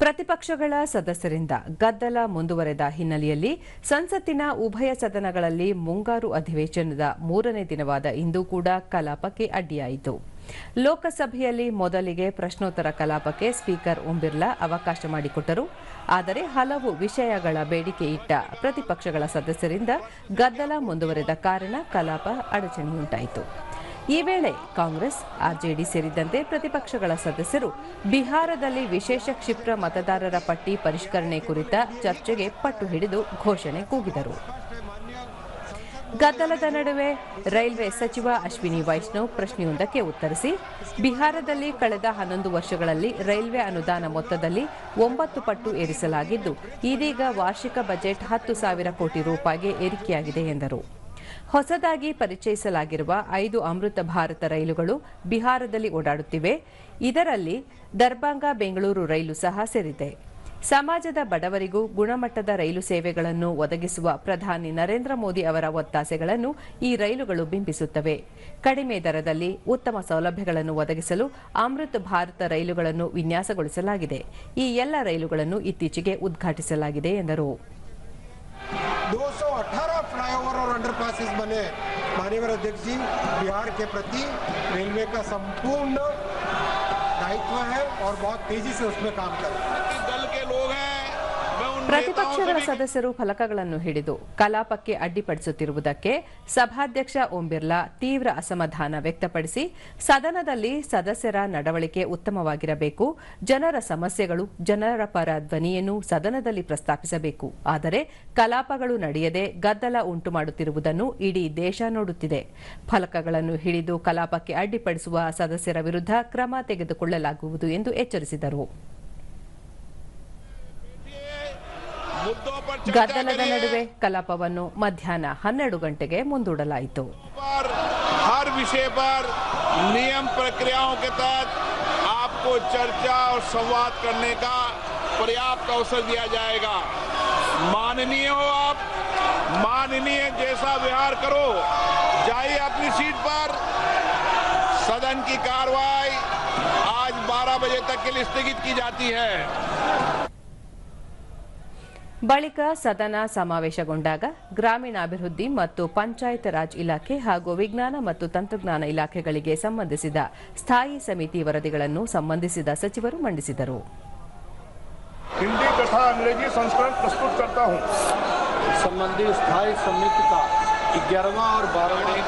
ಪ್ರತಿಪಕ್ಷಗಳ ಸದಸ್ಯರಿಂದ ಗದ್ದಲ ಮುಂದುವರೆದ ಹಿನ್ನೆಲೆಯಲ್ಲಿ ಸಂಸತ್ತಿನ ಉಭಯ ಸದನಗಳಲ್ಲಿ ಮುಂಗಾರು ಅಧಿವೇಶನದ 3ನೇ ದಿನವಾದ ಇಂದು ಕೂಡ ಕಲಾಪಕ್ಕೆ ಅಡ್ಡಿಯಾಯಿತು. ಲೋಕಸಭೆಯಲ್ಲಿ ಮೊದಲಿಗೆ ಪ್ರಶ್ನೋತ್ತರ ಕಲಾಪಕ್ಕೆ ಸ್ಪೀಕರ್ ಓಂ ಬಿರ್ಲಾ ಅವಕಾಶ ಮಾಡಿಕೊಟ್ಟರು. ಆದರೆ ಹಲವು ವಿಷಯಗಳ ಬೇಡಿಕೆ ಇಟ್ಟ ಪ್ರತಿಪಕ್ಷಗಳ ಸದಸ್ಯರಿಂದ ಗದ್ದಲ ಮುಂದುವರೆದ ಕಾರಣ ಕಲಾಪ ಅಡಚಣೆಯುಂಟಾಯಿತು. ಈ ವೇಳೆ ಕಾಂಗ್ರೆಸ್, ಆರ್ಜೆಡಿ ಸೇರಿದಂತೆ ಪ್ರತಿಪಕ್ಷಗಳ ಸದಸ್ಯರು ಬಿಹಾರದಲ್ಲಿ ವಿಶೇಷ ಕ್ಷಿಪ್ರ ಮತದಾರರ ಪಟ್ಟಿ ಪರಿಷ್ಕರಣೆ ಕುರಿತ ಚರ್ಚೆಗೆ ಪಟ್ಟು ಹಿಡಿದು ಘೋಷಣೆ ಕೂಗಿದರು. ಗದ್ದಲದ ನಡುವೆ ರೈಲ್ವೆ ಸಚಿವ ಅಶ್ವಿನಿ ವೈಷ್ಣವ್ ಪ್ರಶ್ನೆಯೊಂದಕ್ಕೆ ಉತ್ತರಿಸಿ, ಬಿಹಾರದಲ್ಲಿ ಕಳೆದ 11 ವರ್ಷಗಳಲ್ಲಿ ರೈಲ್ವೆ ಅನುದಾನ ಮೊತ್ತದಲ್ಲಿ 9 ಪಟ್ಟು ಏರಿಸಲಾಗಿದ್ದು, ಇದೀಗ ವಾರ್ಷಿಕ ಬಜೆಟ್ 10,000 ಕೋಟಿ ರೂಪಾಯಿಗೆ ಏರಿಕೆಯಾಗಿದೆ ಎಂದರು. ಹೊಸದಾಗಿ ಪರಿಚಯಿಸಲಾಗಿರುವ 5 ಅಮೃತ ಭಾರತ ರೈಲುಗಳು ಬಿಹಾರದಲ್ಲಿ ಓಡಾಡುತ್ತಿವೆ. ಇದರಲ್ಲಿ ದರ್ಭಂಗ ಬೆಂಗಳೂರು ರೈಲು ಸಹ ಸೇರಿದೆ. ಸಮಾಜದ ಬಡವರಿಗೂ ಗುಣಮಟ್ಟದ ರೈಲು ಸೇವೆಗಳನ್ನು ಒದಗಿಸುವ ಪ್ರಧಾನಿ ನರೇಂದ್ರ ಮೋದಿ ಅವರ ಒತ್ತಾಸೆಗಳನ್ನು ಈ ರೈಲುಗಳು ಬಿಂಬಿಸುತ್ತವೆ. ಕಡಿಮೆ ದರದಲ್ಲಿ ಉತ್ತಮ ಸೌಲಭ್ಯಗಳನ್ನು ಒದಗಿಸಲು ಅಮೃತ್ ಭಾರತ ರೈಲುಗಳನ್ನು ವಿನ್ಯಾಸಗೊಳಿಸಲಾಗಿದೆ. ಈ ಎಲ್ಲ ರೈಲುಗಳನ್ನು ಇತ್ತೀಚೆಗೆ ಉದ್ಘಾಟಿಸಲಾಗಿದೆ ಎಂದರು. 218 फ्लाईओवर और अंडरपासेस बने. माननीय अध्यक्ष जी, बिहार के प्रति रेलवे का संपूर्ण दायित्व है और बहुत तेजी से उसमें काम कर रहे हैं. दल के लोग हैं. ಪ್ರತಿಪಕ್ಷಗಳ ಸದಸ್ಯರು ಫಲಕಗಳನ್ನು ಹಿಡಿದು ಕಲಾಪಕ್ಕೆ ಅಡ್ಡಿಪಡಿಸುತ್ತಿರುವುದಕ್ಕೆ ಸಭಾಧ್ಯಕ್ಷ ಓಂ ಬಿರ್ಲಾ ತೀವ್ರ ಅಸಮಾಧಾನ ವ್ಯಕ್ತಪಡಿಸಿ, ಸದನದಲ್ಲಿ ಸದಸ್ಯರ ನಡವಳಿಕೆ ಉತ್ತಮವಾಗಿರಬೇಕು, ಜನರ ಸಮಸ್ಯೆಗಳು, ಜನರ ಪರ ಧ್ವನಿಯನ್ನು ಸದನದಲ್ಲಿ ಪ್ರಸ್ತಾಪಿಸಬೇಕು. ಆದರೆ ಕಲಾಪಗಳು ನಡೆಯದೆ ಗದ್ದಲ ಉಂಟು ಮಾಡುತ್ತಿರುವುದನ್ನು ಇಡೀ ದೇಶ ನೋಡುತ್ತಿದೆ. ಫಲಕಗಳನ್ನು ಹಿಡಿದು ಕಲಾಪಕ್ಕೆ ಅಡ್ಡಿಪಡಿಸುವ ಸದಸ್ಯರ ವಿರುದ್ಧ ಕ್ರಮ ತೆಗೆದುಕೊಳ್ಳಲಾಗುವುದು ಎಂದು ಎಚ್ಚರಿಸಿದರು. ಗದ್ದಲದ ನಡುವೆ ಕಲಾಪವನ್ನು ಮಧ್ಯಾಹ್ನ 12 ಗಂಟೆಗೆ ಮುಂದೂಡಲಾಯಿತು. हर विषय पर नियम प्रक्रियाओं के तहत आपको चर्चा और संवाद करने का पर्याप्त अवसर दिया जाएगा. माननीय हो आप, माननीय जैसा व्यवहार करो, जाइए अपनी सीट पर. सदन की कार्रवाई आज 12 बजे तक के लिए स्थगित की जाती है. ಬಳಿಕ ಸದನ ಸಮಾವೇಶಗೊಂಡಾಗ ಗ್ರಾಮೀಣಾಭಿವೃದ್ಧಿ ಮತ್ತು ಪಂಚಾಯತ್ ರಾಜ್ ಇಲಾಖೆ ಹಾಗೂ ವಿಜ್ಞಾನ ಮತ್ತು ತಂತ್ರಜ್ಞಾನ ಇಲಾಖೆಗಳಿಗೆ ಸಂಬಂಧಿಸಿದ ಸ್ಥಾಯಿ ಸಮಿತಿ ವರದಿಗಳನ್ನು ಸಂಬಂಧಿಸಿದ ಸಚಿವರು ಮಂಡಿಸಿದರು. हिंदी तथा अंग्रेजी संस्करण प्रस्तुत करता हूं. संबंधित स्थायी समिति का 11वां और 12वां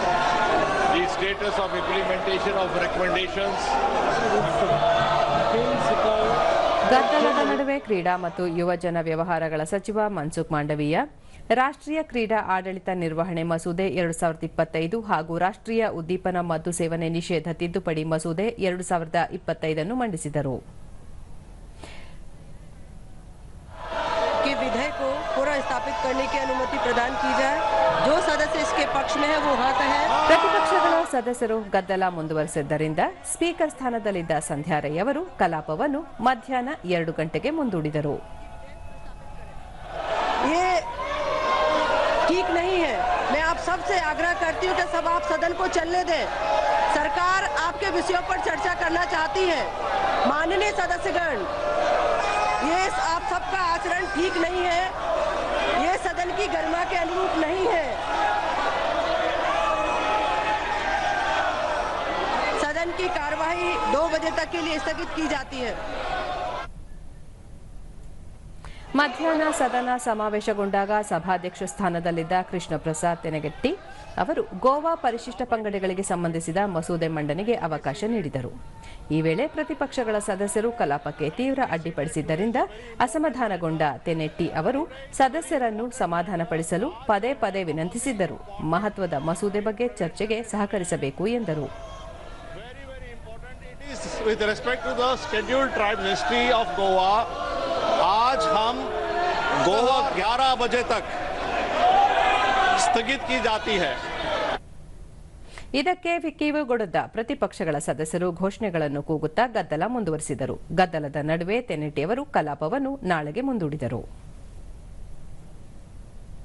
The status of implementation of recommendations. ಗದ್ದಲದ ನಡುವೆ ಕ್ರೀಡಾ ಮತ್ತು ಯುವಜನ ವ್ಯವಹಾರಗಳ ಸಚಿವ ಮನ್ಸುಖ್ ಮಾಂಡವೀಯ ರಾಷ್ಟ್ರೀಯ ಕ್ರೀಡಾ ಆಡಳಿತ ನಿರ್ವಹಣೆ ಮಸೂದೆ 2025 ಹಾಗೂ ರಾಷ್ಟ್ರೀಯ ಉದ್ದೀಪನ ಮದ್ದು ಸೇವನೆ ನಿಷೇಧ ತಿದ್ದುಪಡಿ ಮಸೂದೆ 2025 ಮಂಡಿಸಿದರು. विधेयक को पूरा स्थापित करने की अनुमति प्रदान की जाए. जो सदस्य इसके पक्ष में है वो हाँ कहे. ಪ್ರತಿಪಕ್ಷಗಳ ಸದಸ್ಯರು ಗದ್ದಲ ಮುಂದುವರೆಸಿದ್ದರಿಂದ ಸ್ಪೀಕರ್ ಸ್ಥಾನದಲ್ಲಿದ್ದ ಸಂಧ್ಯಾ ರೈ ಅವರು ಕಲಾಪವನ್ನು ಮಧ್ಯಾಹ್ನ 2 ಗಂಟೆಗೆ ಮುಂದೂಡಿದರು. ये ठीक नहीं है. मैं आप सबसे आग्रह करती हूँ कि सब आप सदन को चलने दें. सरकार आपके विषयों पर चर्चा करना चाहती है. माननीय सदस्यगण, ये आप सबका आचरण ठीक नहीं है. ये सदन की गरिमा के अनुरूप नहीं है. सदन की कार्यवाही 2 बजे तक के लिए स्थगित की जाती है. ಮಧ್ಯಾಹ್ನ ಸದನ ಸಮಾವೇಶಗೊಂಡಾಗ ಸಭಾಧ್ಯಕ್ಷ ಸ್ಥಾನದಲ್ಲಿದ್ದ ಕೃಷ್ಣ ಪ್ರಸಾದ್ ತೆನಗಟ್ಟಿ ಅವರು ಗೋವಾ ಪರಿಶಿಷ್ಟ ಪಂಗಡಗಳಿಗೆ ಸಂಬಂಧಿಸಿದ ಮಸೂದೆ ಮಂಡನೆಗೆ ಅವಕಾಶ ನೀಡಿದರು. ಈ ವೇಳೆ ಪ್ರತಿಪಕ್ಷಗಳ ಸದಸ್ಯರು ಕಲಾಪಕ್ಕೆ ತೀವ್ರ ಅಡ್ಡಿಪಡಿಸಿದ್ದರಿಂದ ಅಸಮಾಧಾನಗೊಂಡ ತೆನೆಟ್ಟಿ ಅವರು ಸದಸ್ಯರನ್ನು ಸಮಾಧಾನಪಡಿಸಲು ಪದೇ ಪದೇ ವಿನಂತಿಸಿದ್ದರು. ಮಹತ್ವದ ಮಸೂದೆ ಬಗ್ಗೆ ಚರ್ಚೆಗೆ ಸಹಕರಿಸಬೇಕು ಎಂದರು. With respect to the scheduled tribes history of Goa, आज हम गोवा 11 बजे तक स्थगित की जाती है. ಇದಕ್ಕೆ ಕಿವಿಗೊಡದ ಪ್ರತಿಪಕ್ಷಗಳ ಸದಸ್ಯರು ಘೋಷಣೆಗಳನ್ನು ಕೂಗುತ್ತಾ ಗದ್ದಲ ಮುಂದುವರೆಸಿದರು. ಗದ್ದಲದ ನಡುವೆ ತೆನೆಟ್ಟಿ ಅವರು ಕಲಾಪವನ್ನು ನಾಳೆಗೆ ಮುಂದೂಡಿದರು.